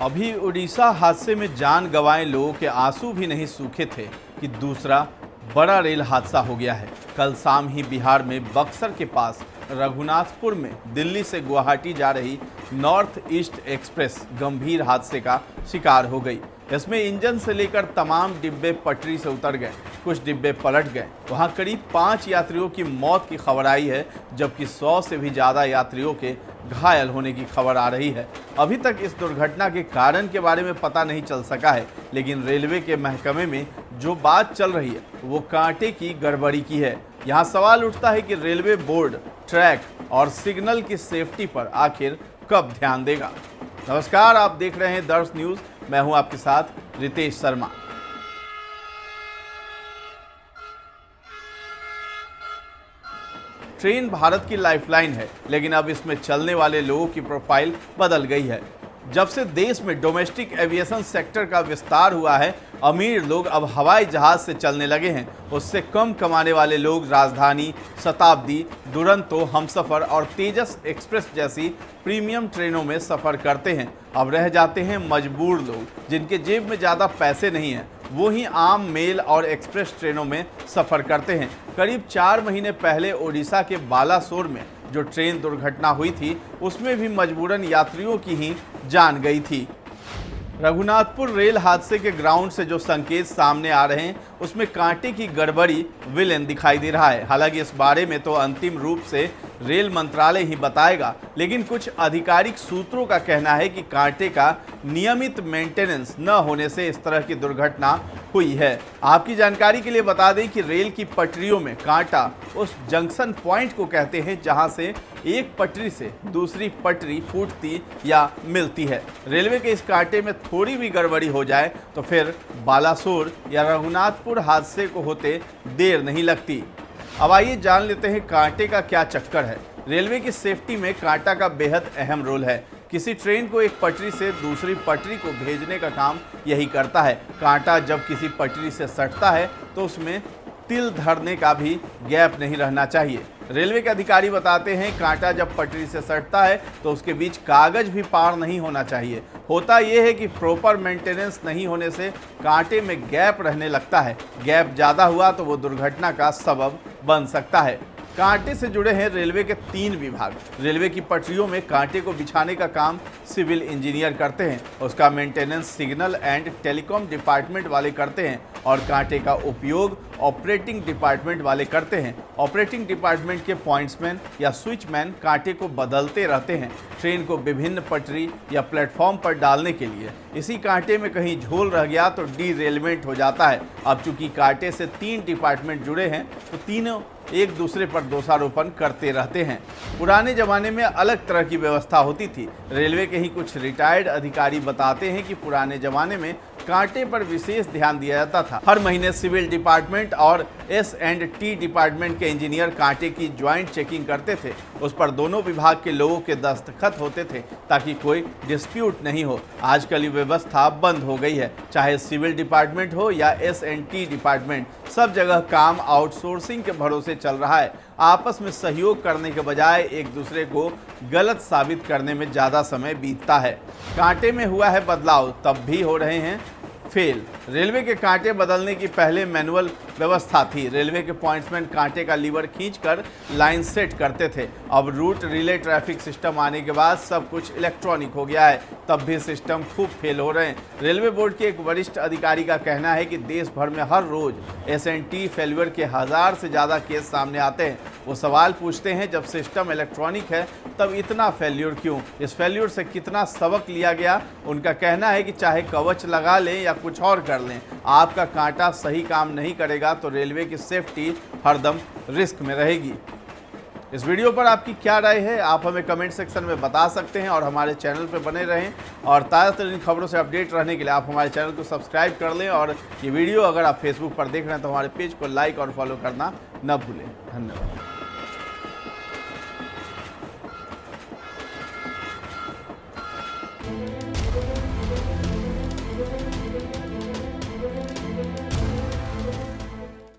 अभी उड़ीसा हादसे में जान गंवाए लोगों के आंसू भी नहीं सूखे थे कि दूसरा बड़ा रेल हादसा हो गया है। कल शाम ही बिहार में बक्सर के पास रघुनाथपुर में दिल्ली से गुवाहाटी जा रही नॉर्थ ईस्ट एक्सप्रेस गंभीर हादसे का शिकार हो गई। इसमें इंजन से लेकर तमाम डिब्बे पटरी से उतर गए, कुछ डिब्बे पलट गए। वहां करीब 5 यात्रियों की मौत की खबर आई है, जबकि 100 से भी ज़्यादा यात्रियों के घायल होने की खबर आ रही है। अभी तक इस दुर्घटना के कारण के बारे में पता नहीं चल सका है, लेकिन रेलवे के महकमे में जो बात चल रही है वो कांटे की गड़बड़ी की है। यहाँ सवाल उठता है कि रेलवे बोर्ड ट्रैक और सिग्नल की सेफ्टी पर आखिर कब ध्यान देगा। नमस्कार, आप देख रहे हैं दर्श न्यूज़। मैं हूं आपके साथ रितेश शर्मा। ट्रेन भारत की लाइफलाइन है, लेकिन अब इसमें चलने वाले लोगों की प्रोफाइल बदल गई है। जब से देश में डोमेस्टिक एविएशन सेक्टर का विस्तार हुआ है, अमीर लोग अब हवाई जहाज से चलने लगे हैं। उससे कम कमाने वाले लोग राजधानी, शताब्दी, दुरंतो, हमसफर और तेजस एक्सप्रेस जैसी प्रीमियम ट्रेनों में सफ़र करते हैं। अब रह जाते हैं मजबूर लोग, जिनके जेब में ज़्यादा पैसे नहीं हैं। वो ही आम मेल और एक्सप्रेस ट्रेनों में सफ़र करते हैं। करीब 4 महीने पहले ओडिशा के बालासोर में जो ट्रेन दुर्घटना हुई थी, उसमें भी मजबूरन यात्रियों की ही जान गई थी। रघुनाथपुर रेल हादसे के ग्राउंड से जो संकेत सामने आ रहे हैं, उसमें कांटे की गड़बड़ी विलेन दिखाई दे रहा है। हालांकि इस बारे में तो अंतिम रूप से रेल मंत्रालय ही बताएगा, लेकिन कुछ आधिकारिक सूत्रों का कहना है कि कांटे का नियमित मेंटेनेंस न होने से इस तरह की दुर्घटना हुई है। आपकी जानकारी के लिए बता दें कि रेल की पटरियों में कांटा उस जंक्शन पॉइंट को कहते हैं जहां से एक पटरी से दूसरी पटरी फूटती या मिलती है। रेलवे के इस कांटे में थोड़ी भी गड़बड़ी हो जाए तो फिर बालासोर या रघुनाथपुर हादसे को होते देर नहीं लगती। अब आइए जान लेते हैं कांटे का क्या चक्कर है। रेलवे की सेफ्टी में कांटा का बेहद अहम रोल है। किसी ट्रेन को एक पटरी से दूसरी पटरी को भेजने का काम यही करता है। कांटा जब किसी पटरी से सटता है तो उसमें तिल धरने का भी गैप नहीं रहना चाहिए। रेलवे के अधिकारी बताते हैं, कांटा जब पटरी से सटता है तो उसके बीच कागज भी पार नहीं होना चाहिए। होता यह है कि प्रॉपर मेंटेनेंस नहीं होने से कांटे में गैप रहने लगता है। गैप ज़्यादा हुआ तो वो दुर्घटना का सबब बन सकता है। कांटे से जुड़े हैं रेलवे के 3 विभाग। रेलवे की पटरियों में कांटे को बिछाने का काम सिविल इंजीनियर करते हैं, उसका maintenance signal and telecom department वाले करते हैं और कांटे का उपयोग ऑपरेटिंग डिपार्टमेंट वाले करते हैं। ऑपरेटिंग डिपार्टमेंट के पॉइंट्समैन या स्विचमैन कांटे को बदलते रहते हैं, ट्रेन को विभिन्न पटरी या प्लेटफॉर्म पर डालने के लिए। इसी कांटे में कहीं झोल रह गया तो डीरेलमेंट हो जाता है। अब चूंकि कांटे से 3 डिपार्टमेंट जुड़े हैं तो तीनों एक दूसरे पर दोषारोपण करते रहते हैं। पुराने ज़माने में अलग तरह की व्यवस्था होती थी। रेलवे के ही कुछ रिटायर्ड अधिकारी बताते हैं कि पुराने ज़माने में कांटे पर विशेष ध्यान दिया जाता था। हर महीने सिविल डिपार्टमेंट और S&T डिपार्टमेंट के इंजीनियर कांटे की ज्वाइंट चेकिंग करते थे। उस पर दोनों विभाग के लोगों के दस्तखत होते थे ताकि कोई डिस्प्यूट नहीं हो। आजकल ये व्यवस्था बंद हो गई है। चाहे सिविल डिपार्टमेंट हो या S&T डिपार्टमेंट, सब जगह काम आउटसोर्सिंग के भरोसे चल रहा है। आपस में सहयोग करने के बजाय एक दूसरे को गलत साबित करने में ज़्यादा समय बीतता है। कांटे में हुआ है बदलाव, तब भी हो रहे हैं फेल। रेलवे के कांटे बदलने की पहले मैनुअल व्यवस्था थी। रेलवे के पॉइंट्समैन कांटे का लीवर खींचकर लाइन सेट करते थे। अब रूट रिले ट्रैफिक सिस्टम आने के बाद सब कुछ इलेक्ट्रॉनिक हो गया है, तब भी सिस्टम खूब फेल हो रहे हैं। रेलवे बोर्ड के एक वरिष्ठ अधिकारी का कहना है कि देश भर में हर रोज S&T फेल्यूर के 1000 से ज़्यादा केस सामने आते हैं। वो सवाल पूछते हैं, जब सिस्टम इलेक्ट्रॉनिक है तब इतना फेल्यूर क्यों? इस फेल्यूर से कितना सबक लिया गया? उनका कहना है कि चाहे कवच लगा लें या कुछ और कर लें, आपका कांटा सही काम नहीं करेगा तो रेलवे की सेफ्टी हरदम रिस्क में रहेगी। इस वीडियो पर आपकी क्या राय है, आप हमें कमेंट सेक्शन में बता सकते हैं और हमारे चैनल पर बने रहें। और ताज़ा तरीन खबरों से अपडेट रहने के लिए आप हमारे चैनल को सब्सक्राइब कर लें। और ये वीडियो अगर आप फेसबुक पर देख रहे हैं तो हमारे पेज को लाइक और फॉलो करना न भूलें। धन्यवाद।